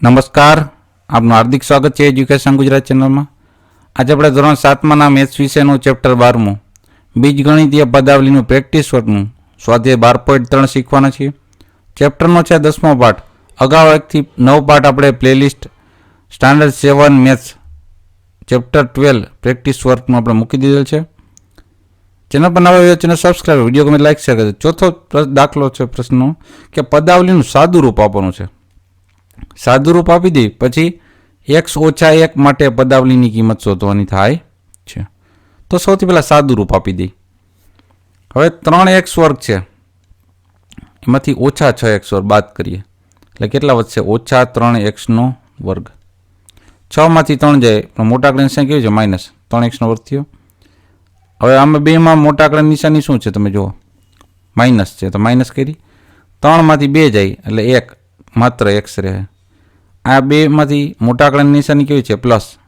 નમસ્કાર, આપનું હાર્દિક સ્વાગત છે એજ્યુકેશન ગુજરાત ચેનલમાં. આજે આપણે ધોરણ 7માના મેથ્સ વિષયનું ચેપ્ટર 12મું બીજગણિતીય પદાવલીનું પ્રેક્ટિસ વર્કનું સ્વાધ્યાય 12.3 શીખવાના છીએ. ચેપ્ટરનો છે 10મો પાઠ. અગાઉ 1 થી 9 પાઠ આપણે playlist standard 7 maths chapter 12 practice વર્કનું આપણે મૂકી દીધેલ છે. ચેનલ પર નવા હોય ચેનલ સબસ્ક્રાઈબ, વિડીયો ગમે લાઈક શેર કરજો. ચોથો દાખલો છે પ્રશ્નનો કે પદાવલીનું સાદું રૂપ આપવાનું છે. સાદું રૂપ આપી દઈ પછી x - 1 માટે પદાવલીની કિંમત શોધવાની થાય છે. તો સૌથી પહેલાં સાદું રૂપ આપી દઈ. હવે 3x વર્ગ છે, એમાંથી -6x વર્ગ બાદ કરીએ એટલે કેટલા વધશે? -3x વર્ગ. 6માંથી 3 જાય પણ મોટા આંકડાની નિશાની કેવી છે? -3x વર્ગ થયો. હવે આમાં બેમાં મોટા આંકડાની નિશાની શું છે? તમે જુઓ માઇનસ છે તો માઇનસ કરી. 3માંથી 2 જાય એટલે 1 માત્ર x રહે. આ બેમાંથી મોટા આંકડાની નિશાની કેવી છે? પ્લસ.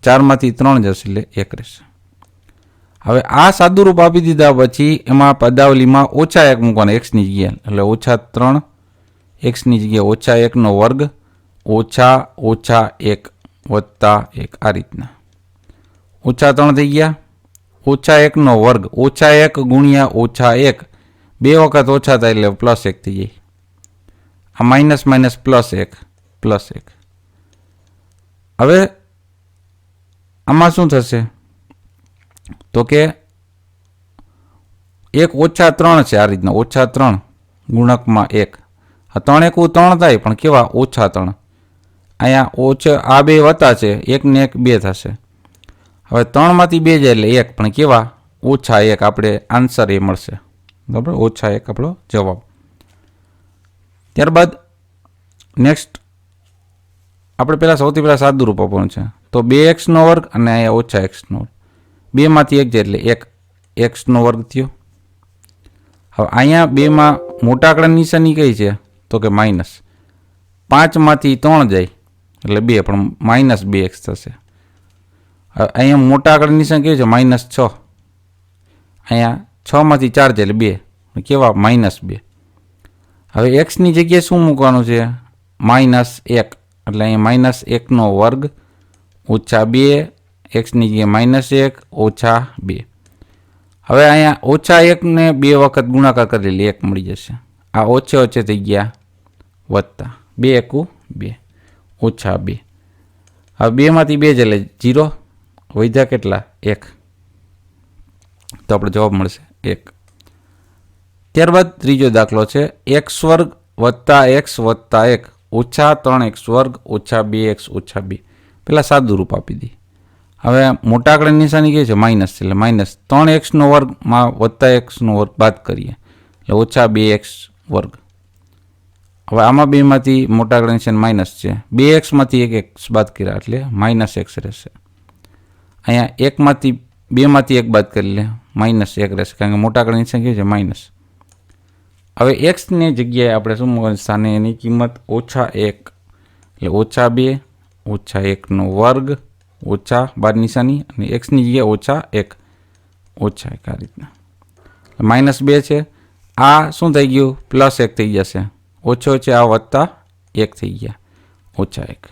4માંથી 3 જશે એટલે 1 રહેશે. હવે આ સાદું રૂપ આપી દીધા પછી એમાં પદાવલીમાં -1 મૂકવાના xની જગ્યાએ, એટલે -3 xની જગ્યાએ -1 વર્ગ -1 વત્તા 1 આ રીતના. -3 થઈ ગયા. -1 વર્ગ -1 ગુણ્યા -1 બે વખત ઓછા થાય એટલે +1 થઈ જાય. આ માઇનસ માઇનસ +1. હવે આમાં શું થશે? તો કે 1 - 3 છે આ રીતના. -3 ગુણકમાં 1. આ 3 × 3 થાય પણ કેવા? -3. અહીંયા આ બે વત્તા છે, 1 ને 1 2 થશે. હવે 3માંથી 2 જાય એટલે 1 પણ કેવા? -1. આપણે આન્સર એ મળશે. બરાબર, -1 આપણો જવાબ. ત્યારબાદ નેક્સ્ટ આપણે સૌથી પહેલાં સાદું રૂપ આપવાનું છે. તો 2x વર્ગ અને અહીંયા -x વર્ગ. 2માંથી 1 જાય એટલે 1 x વર્ગ થયો. હવે અહીંયા બેમાં મોટા આંકડાની નિશાની કઈ છે? તો કે માઇનસ. 5માંથી 3 જાય એટલે 2 પણ -2x થશે. હવે અહીંયા મોટા આંકડાની નિશાની કેવી છે? -6. અહીંયા 6માંથી 4 જાય એટલે 2 કેવા? -2. હવે એક્સની જગ્યાએ શું મૂકવાનું છે? -1 એટલે અહીંયા -1 વર્ગ -2 એક્સની જગ્યાએ -1 -2. હવે અહીંયા -1 ને 2 વખત ગુણાકાર કરી એટલે 1 મળી જશે. આ ઓછે થઈ ગયા વત્તા 2 × 2 -2. હવે 2માંથી 2 એટલે 0 વધ્યા કેટલા? 1. તો આપણે જવાબ મળશે 1. ત્યારબાદ ત્રીજો દાખલો છે x વર્ગ વત્તા x વત્તા 1 -3x વર્ગ -2x -2. પેલા સાદું રૂપ આપી દી. હવે મોટા આંકડાની નિશાની કેવી છે? માઇનસ, એટલે -3x વર્ગમાં -x વર્ગ બાદ કરીએ એટલે -2x વર્ગ. હવે આમાં બેમાંથી મોટા આંકડાની નિશાની માઇનસ છે. 2xમાંથી 1x બાદ કર્યા એટલે -x રહેશે. અહીંયા 2માંથી 1 બાદ કરી લે -1 રહેશે, કારણ કે મોટા આંકડાની નિશાની કેવી છે? માઇનસ. હવે એક્સની જગ્યાએ આપણે શું મૂકવાનું? સ્થાને એની કિંમત -1 એટલે -2 -1 વર્ગ -12 નિશાની અને એક્સની જગ્યાએ -1 આ રીતના. -2 છે. આ શું થઈ ગયું? +1 થઈ જશે. ઓછો છે આ વત્તા 1 થઈ ગયા -1.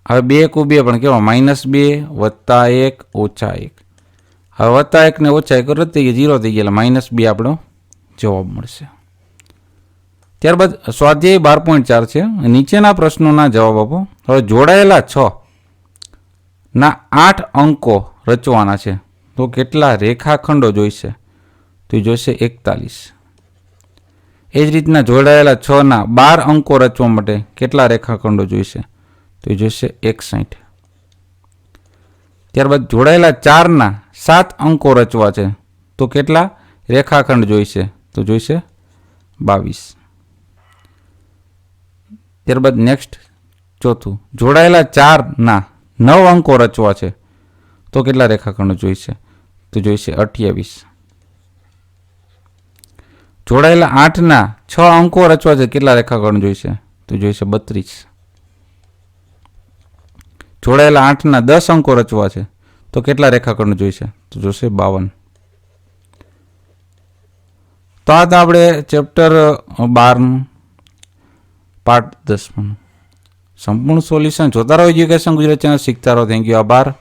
હવે 2 × 2 પણ કેવા? -2 વત્તા 1 -1. હવે વત્તા 1 ને -1 રદ થઈ ગયા, 0 થઈ ગયા એટલે -2 આપણો જવાબ મળશે. ત્યારબાદ સ્વાધ્યાય 12.4 છે. નીચેના પ્રશ્નોના જવાબ આપો. હવે જોડાયેલા 6 ના 8 અંકો રચવાના છે તો કેટલા રેખાખંડો જોઈશે? તો જોઈશે 41. એ જ રીતના જોડાયેલા 6 ના 12 અંકો રચવા માટે કેટલા રેખાખંડો જોઈશે? તો જોઈશે 61. ત્યારબાદ જોડાયેલા 4 ના 7 અંકો રચવા છે તો કેટલા રેખાખંડ જોઈશે? તો જોઈશે 22. ત્યારબાદ નેક્સ્ટ ચોથું, જોડાયેલા 4 ના 9 અંકો રચવા છે તો કેટલા રેખાખંડો જોઈશે? તો જોઈશે 28. જોડાયેલા 8 ના 6 અંકો રચવા છે, કેટલા રેખાખંડ જોઈશે? તો જોઈશે 32. જોડાયેલા 8 ના 10 અંકો રચવા છે તો કેટલા રેખાખંડ જોઈશે? તો જોઈશે 52. તો આ આપણે ચેપ્ટર 12 પાર્ટ 10 સંપૂર્ણ સોલ્યુશન જોતા રહો એજ્યુકેશન ગુજરાત ચેનલ, શીખતા રહો. થેન્ક યુ, આભાર.